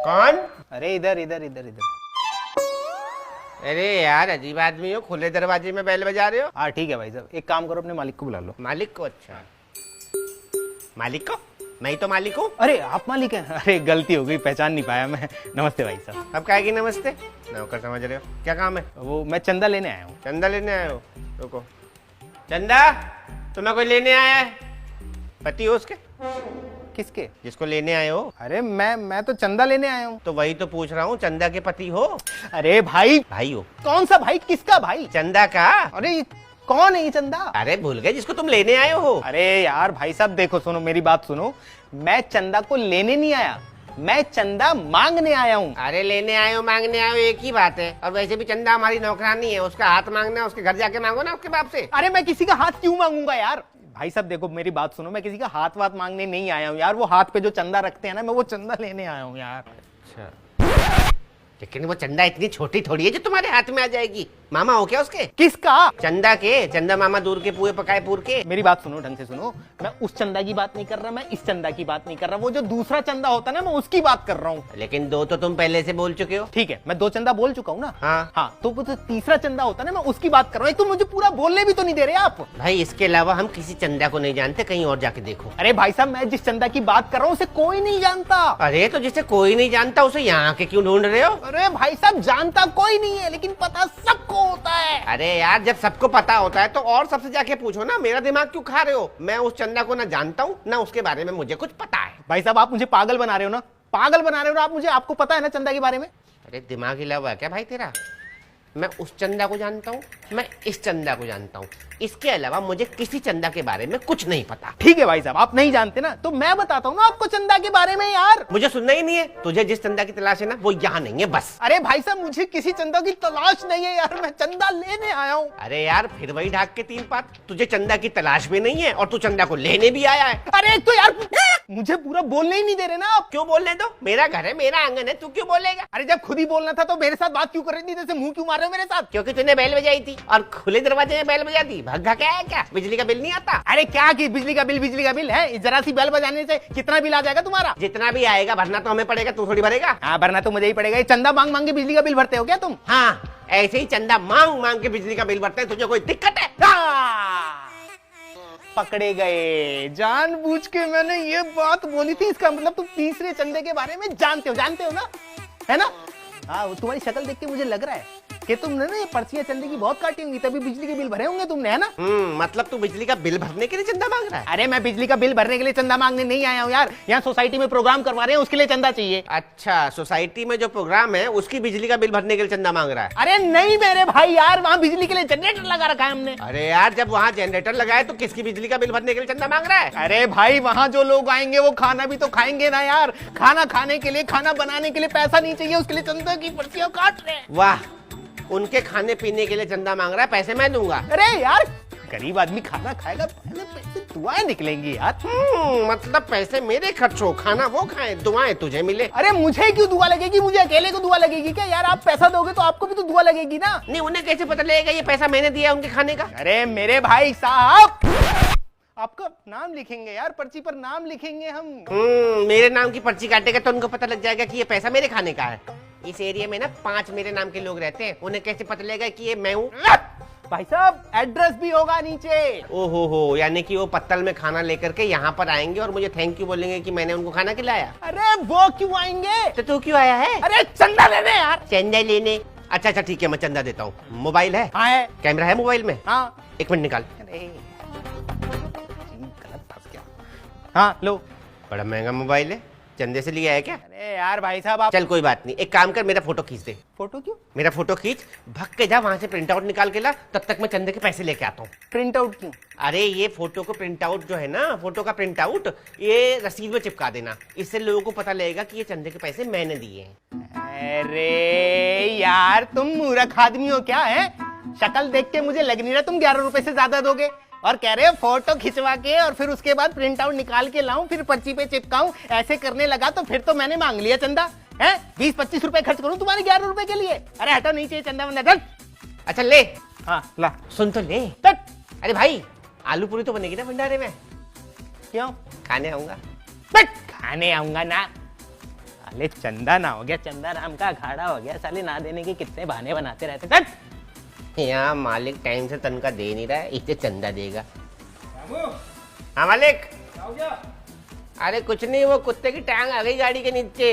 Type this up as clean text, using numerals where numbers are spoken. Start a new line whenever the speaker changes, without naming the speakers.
कौन?
अरे इधर इधर इधर इधर।
अरे यार अजीब आदमी हो, खुले दरवाजे में बेल बजा रहे हो।
हाँ ठीक है भाई साहब, एक काम करो अपने मालिक को बुला लो।
मालिक को? अच्छा मालिक को? मैं ही तो मालिक हूँ।
अरे आप मालिक हैं? अरे गलती हो गई, पहचान नहीं पाया मैं। नमस्ते भाई साहब।
अब काहे की नमस्ते? नौकर समझ रहे हो? क्या काम है?
वो मैं चंदा लेने आया हूँ।
चंदा लेने आए हो? रुको। चंदा तुम्हें कोई लेने आया है? पति हो उसके?
किसके?
जिसको लेने आए हो।
अरे मैं तो चंदा लेने आया हूँ।
तो वही तो पूछ रहा हूँ, चंदा के पति हो?
अरे भाई,
भाई हो?
कौन सा भाई? किसका भाई?
चंदा का।
अरे कौन है ये चंदा?
अरे भूल गए, जिसको तुम लेने आए हो।
अरे यार भाई साहब देखो, सुनो मेरी बात सुनो, मैं चंदा को लेने नहीं आया, मैं चंदा मांगने आया हूँ।
अरे लेने आए हो मांगने आए हो एक ही बात है। और वैसे भी चंदा हमारी नौकरानी है, उसका हाथ मांगना है, उसके घर जाके मांगो ना उसके बाप से।
अरे मैं किसी का हाथ क्यों मांगूंगा यार? भाई साहब देखो मेरी बात सुनो, मैं किसी का हाथ वाथ मांगने नहीं आया हूँ यार। वो हाथ पे जो चंदा रखते हैं ना, मैं वो चंदा लेने आया हूँ यार।
अच्छा, लेकिन वो चंदा इतनी छोटी थोड़ी है जो तुम्हारे हाथ में आ जाएगी। मामा हो क्या उसके?
किसका?
चंदा के। चंदा मामा दूर के पुए पकाए पूर के।
मेरी बात सुनो ढंग से सुनो, मैं उस चंदा की बात नहीं कर रहा, मैं इस चंदा की बात नहीं कर रहा, वो जो दूसरा चंदा होता है ना, मैं उसकी बात कर रहा हूँ।
लेकिन दो तो तुम पहले से बोल चुके हो।
ठीक है, मैं 2 चंदा बोल चुका हूँ ना।
हाँ
तो वो जो तीसरा चंदा होता है ना, मैं उसकी बात कर रहा हूँ। एक तो मुझे पूरा बोलने भी तो नहीं दे रहे आप।
भाई इसके अलावा हम किसी चंदा को नहीं जानते, कहीं और जाके देखो।
अरे भाई साहब, मैं जिस चंदा की बात कर रहा हूँ उसे कोई नहीं जानता।
अरे तो जिसे कोई नहीं जानता उसे यहाँ के क्यों ढूंढ रहे हो?
अरे भाई साहब, जानता कोई नहीं है लेकिन पता सबको होता है।
अरे यार जब सबको पता होता है तो और सबसे जाके पूछो ना, मेरा दिमाग क्यों खा रहे हो? मैं उस चंदा को ना जानता हूँ ना उसके बारे में मुझे कुछ पता है।
भाई साहब आप मुझे पागल बना रहे हो ना, पागल बना रहे हो ना आप मुझे। आपको पता है ना चंदा के बारे में?
अरे दिमाग हिला हुआ है क्या भाई तेरा? मैं उस चंदा को जानता हूँ, मैं इस चंदा को जानता हूँ, इसके अलावा मुझे किसी चंदा के बारे में कुछ नहीं पता।
ठीक है भाई साहब, आप नहीं जानते ना तो मैं बताता हूँ ना आपको चंदा के बारे में यार।
मुझे सुनना ही नहीं है। तुझे जिस चंदा की तलाश है ना वो यहाँ नहीं है बस।
अरे भाई साहब, मुझे किसी चंदा की तलाश नहीं है यार, मैं चंदा लेने आया हूँ।
अरे यार फिर वही ढाक के 3 पात। तुझे चंदा की तलाश भी नहीं है और तू चंदा को लेने भी आया है।
अरे एक तो यार मुझे पूरा बोलने ही नहीं दे रहे ना आप।
क्यों बोलने दो? मेरा घर है, मेरा आंगन है, तू क्यों बोलेगा?
अरे जब खुद ही बोलना था तो मेरे साथ बात क्यों कर रही थी? जैसे मुंह क्यों मार रहे हो मेरे साथ?
क्योंकि तूने बेल बजाई थी और खुले दरवाजे में बेल बजा दी। भग्गा क्या है क्या? बिजली का बिल नहीं आता?
अरे क्या कि बिजली का बिल है? जरा सी बेल बजाने से कितना बिल आ जाएगा तुम्हारा?
जितना भी आएगा भरना तो हमें पड़ेगा, तू थोड़ी भरेगा।
हाँ भरना तो मुझे ही पड़ेगा। ये चंदा मांग मांग के बिजली का बिल भरते हो क्या तुम?
हाँ ऐसे ही चंदा मांग मांग के बिजली का बिल भरते हैं। तुझे कोई दिक्कत है?
पकड़े गए। जानबूझ के मैंने ये बात बोली थी, इसका मतलब तुम तीसरे चंदे के बारे में जानते हो ना, है ना? हाँ तुम्हारी शक्ल देख के मुझे लग रहा है कि तुमने ना ये पर्चियां चंदे की बहुत काटी होंगी, तभी बिजली के बिल भरे होंगे तुमने, है ना?
मतलब तू बिजली का बिल भरने के लिए चंदा मांग रहा है?
अरे मैं बिजली का बिल भरने के लिए चंदा मांगने नहीं आया हूँ यार। यहाँ सोसाइटी में प्रोग्राम करवा रहे हैं, उसके लिए चंदा चाहिए।
अच्छा, सोसाइटी में जो प्रोग्राम है उसकी बिजली का बिल भरने के लिए चंदा मांग रहा है?
अरे नहीं मेरे भाई यार, वहाँ बिजली के लिए जनरेटर लगा रखा है हमने।
अरे यार जब वहाँ जनरेटर लगाए तो किसकी बिजली का बिल भरने के लिए चंदा मांग रहा है?
अरे भाई वहाँ जो लोग आएंगे वो खाना भी तो खाएंगे ना यार। खाना खाने के लिए, खाना बनाने के लिए पैसा नहीं चाहिए, उसके लिए चंदा की पर्चियां काट रहे हैं।
वाह, उनके खाने पीने के लिए चंदा मांग रहा है, पैसे मैं दूंगा।
अरे यार गरीब आदमी खाना खाएगा, पहले पैसे दुआएं निकलेंगी यार।
मतलब पैसे मेरे खर्च हो, खाना वो खाए, दुआएं तुझे मिले।
अरे मुझे क्यों दुआ लगेगी? मुझे अकेले को दुआ लगेगी क्या यार? आप पैसा दोगे तो आपको भी तो दुआ लगेगी ना।
नहीं, उन्हें कैसे पता लगेगा ये पैसा मैंने दिया उनके खाने का?
अरे मेरे भाई साहब, आपका नाम लिखेंगे यार, पर्ची पर नाम लिखेंगे हम।
मेरे नाम की पर्ची काटेगा तो उनको पता लग जाएगा कि ये पैसा मेरे खाने का है। इस एरिया में ना 5 मेरे नाम के लोग रहते हैं, उन्हें कैसे पता लगेगा कि ये मैं हूँ?
भाई साहब एड्रेस भी होगा नीचे।
ओहो हो, यानी कि वो पत्तल में खाना लेकर के यहाँ पर आएंगे और मुझे थैंक यू बोलेंगे कि मैंने उनको खाना खिलाया।
अरे वो क्यों आएंगे?
तो तू क्यों आया है?
अरे चंदा लेने यार।
चंदा लेने? अच्छा ठीक है, मैं चंदा देता हूँ। मोबाइल है?
हाँ है।
कैमरा है मोबाइल में?
हाँ।
1 मिनट निकाल।
गलत फंस गया। हाँ लो।
बड़ा महंगा मोबाइल है, चंदे से लिया है क्या?
अरे यार भाई साहब आप।
चल कोई बात नहीं, एक काम कर, मेरा फोटो खींच दे।
फोटो क्यों?
मेरा फोटो खींच, भग के जा वहां से प्रिंट आउट निकाल के ला, तब तक मैं चंदे के पैसे लेके आता हूँ।
प्रिंट आउट क्यों?
अरे ये फोटो को प्रिंट आउट जो है ना, फोटो का प्रिंट आउट ये रसीद में चिपका देना, इससे लोगों को पता लगेगा कि ये चंदे के पैसे मैंने दिए हैं।
अरे यार तुम मूर्ख आदमी हो क्या है? शक्ल देख के मुझे लग नहीं रहा तुम 11 रुपए से ज्यादा दोगे, और कह रहे हो फोटो खिंचवा के और फिर उसके बाद प्रिंट आउट निकाल के लाऊं, फिर पर्ची पे चिपकाऊं। ऐसे करने लगा तो फिर तो मैंने मांग लिया चंदा है। 20-25 रुपए खर्च करूं तुम्हारे 11 रुपए के लिए? अरे हटो, नहीं चाहिए चंदा वंदा।
अच्छा ले।
हाँ ला।
सुन तो ले। अरे भाई आलू पूरी तो बनेगी ना भंडारे में?
क्यों?
खाने आऊंगा।
खाने आऊंगा ना? साले चंदा ना हो गया, चंदा नाम का अखाड़ा हो गया। साले ना देने के कितने बहाने बनाते रहते। चल
यहाँ मालिक टाइम से तनख्वाह दे नहीं रहा है, इसे चंदा देगा। हाँ मालिक। अरे कुछ नहीं, वो कुत्ते की टांग आ गई गाड़ी के नीचे।